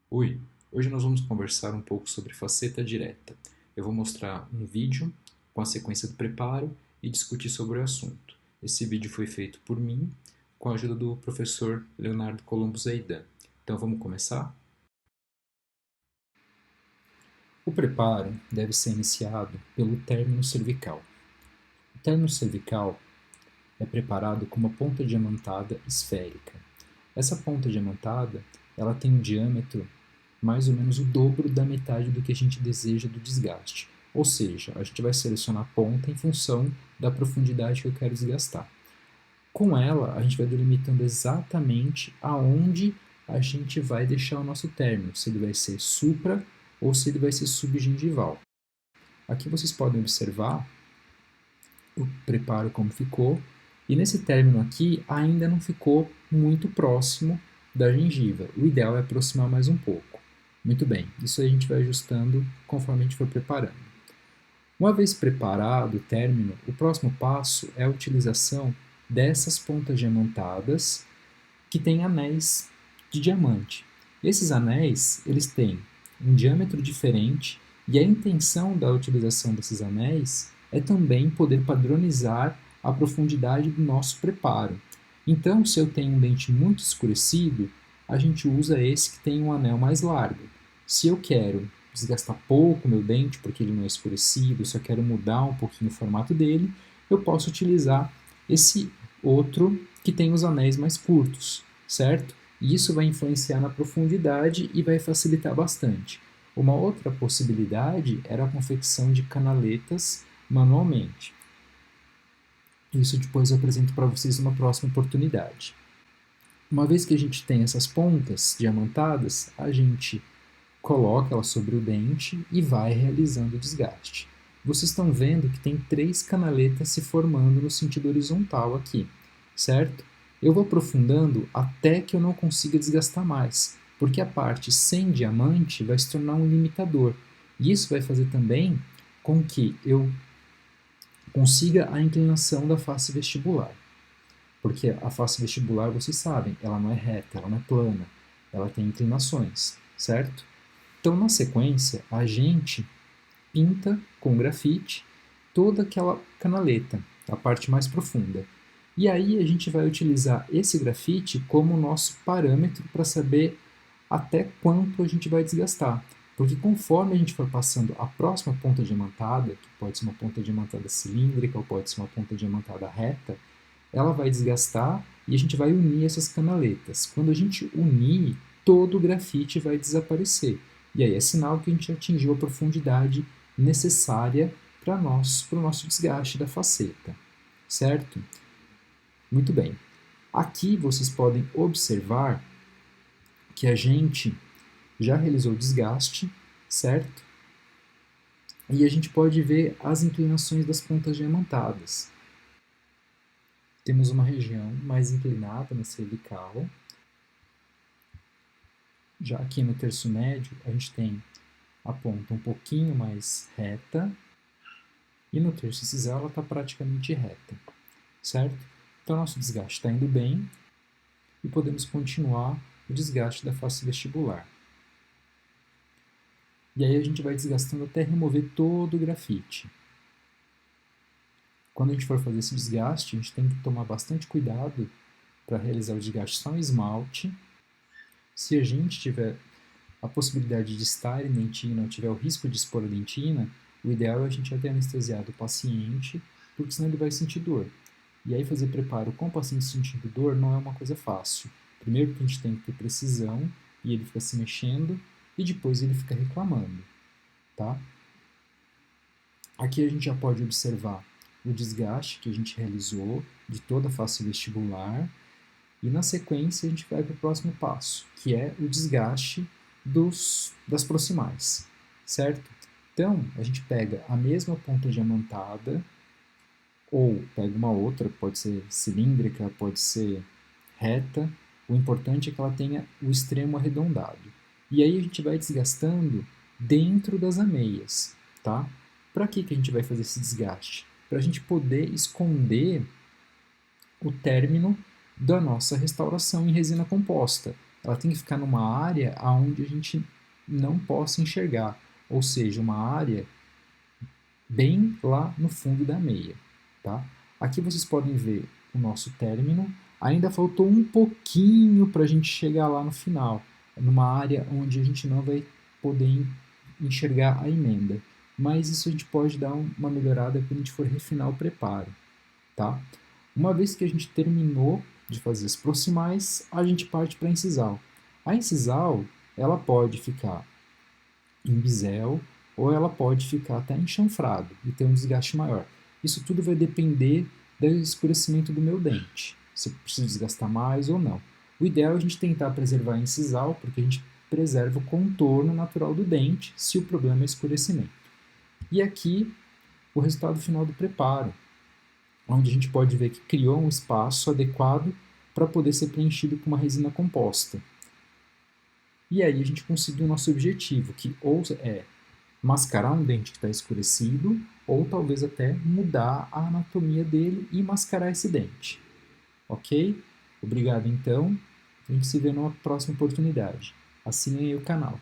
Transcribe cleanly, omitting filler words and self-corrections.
Oi, hoje nós vamos conversar um pouco sobre faceta direta. Eu vou mostrar um vídeo com a sequência do preparo e discutir sobre o assunto. Esse vídeo foi feito por mim, com a ajuda do professor Leonardo Colombo Zaidan. Então vamos começar? O preparo deve ser iniciado pelo término cervical. O término cervical é preparado com uma ponta diamantada esférica. Essa ponta diamantada, ela tem um diâmetro mais ou menos o dobro da metade do que a gente deseja do desgaste. Ou seja, a gente vai selecionar a ponta em função da profundidade que eu quero desgastar. Com ela, a gente vai delimitando exatamente aonde a gente vai deixar o nosso término, se ele vai ser supra ou se ele vai ser subgengival. Aqui vocês podem observar o preparo como ficou, e nesse término aqui ainda não ficou muito próximo da gengiva. O ideal é aproximar mais um pouco. Muito bem, isso aí a gente vai ajustando conforme a gente for preparando. Uma vez preparado o término, o próximo passo é a utilização dessas pontas diamantadas que têm anéis de diamante. Esses anéis, eles têm um diâmetro diferente e a intenção da utilização desses anéis é também poder padronizar a profundidade do nosso preparo. Então, se eu tenho um dente muito escurecido, a gente usa esse que tem um anel mais largo. Se eu quero desgastar pouco meu dente, porque ele não é escurecido, se eu quero mudar um pouquinho o formato dele, eu posso utilizar esse outro que tem os anéis mais curtos, certo? E isso vai influenciar na profundidade e vai facilitar bastante. Uma outra possibilidade era a confecção de canaletas manualmente. Isso depois eu apresento para vocês numa próxima oportunidade. Uma vez que a gente tem essas pontas diamantadas, a gente coloca ela sobre o dente e vai realizando o desgaste. Vocês estão vendo que tem 3 canaletas se formando no sentido horizontal aqui, certo? Eu vou aprofundando até que eu não consiga desgastar mais, porque a parte sem diamante vai se tornar um limitador. E isso vai fazer também com que eu consiga a inclinação da face vestibular. Porque a face vestibular, vocês sabem, ela não é reta, ela não é plana, ela tem inclinações, certo? Então, na sequência, a gente pinta com grafite toda aquela canaleta, a parte mais profunda. E aí a gente vai utilizar esse grafite como nosso parâmetro para saber até quanto a gente vai desgastar. Porque conforme a gente for passando a próxima ponta diamantada, que pode ser uma ponta diamantada cilíndrica ou pode ser uma ponta diamantada reta, ela vai desgastar e a gente vai unir essas canaletas. Quando a gente unir, todo o grafite vai desaparecer. E aí é sinal que a gente atingiu a profundidade necessária para o nosso desgaste da faceta, certo? Muito bem. Aqui vocês podem observar que a gente já realizou o desgaste, certo? E a gente pode ver as inclinações das pontas diamantadas. Temos uma região mais inclinada na cervical. Já aqui no terço médio, a gente tem a ponta um pouquinho mais reta, e no terço incisal ela está praticamente reta, certo? Então, nosso desgaste está indo bem e podemos continuar o desgaste da face vestibular. E aí a gente vai desgastando até remover todo o grafite. Quando a gente for fazer esse desgaste, a gente tem que tomar bastante cuidado para realizar o desgaste só em esmalte. Se a gente tiver a possibilidade de estar em dentina ou tiver o risco de expor a dentina, o ideal é a gente ter anestesiado o paciente, porque senão ele vai sentir dor. E aí fazer preparo com o paciente sentindo dor não é uma coisa fácil. Primeiro porque a gente tem que ter precisão e ele fica se mexendo, e depois ele fica reclamando, tá? Aqui a gente já pode observar o desgaste que a gente realizou de toda a face vestibular, e na sequência a gente vai para o próximo passo, que é o desgaste das proximais, certo? Então, a gente pega a mesma ponta diamantada, ou pega uma outra, pode ser cilíndrica, pode ser reta, o importante é que ela tenha o extremo arredondado. E aí a gente vai desgastando dentro das ameias, tá? Para que a gente vai fazer esse desgaste? Para a gente poder esconder o término da nossa restauração em resina composta. ela tem que ficar numa área onde a gente não possa enxergar, ou seja, uma área bem lá no fundo da meia, tá? Aqui vocês podem ver o nosso término. Ainda faltou um pouquinho para a gente chegar lá no final, numa área onde a gente não vai poder enxergar a emenda. Mas isso a gente pode dar uma melhorada quando a gente for refinar o preparo, tá? Uma vez que a gente terminou de fazer as proximais, a gente parte para a incisal. A incisal, ela pode ficar em bisel ou ela pode ficar até em chanfrado e ter um desgaste maior. Isso tudo vai depender do escurecimento do meu dente, se eu preciso desgastar mais ou não. O ideal é a gente tentar preservar a incisal, porque a gente preserva o contorno natural do dente, se o problema é escurecimento. E aqui, o resultado final do preparo, onde a gente pode ver que criou um espaço adequado para poder ser preenchido com uma resina composta. E aí a gente conseguiu o nosso objetivo, que ou é mascarar um dente que está escurecido, ou talvez até mudar a anatomia dele e mascarar esse dente. Ok? Obrigado então, a gente se vê numa próxima oportunidade. Assinem aí o canal.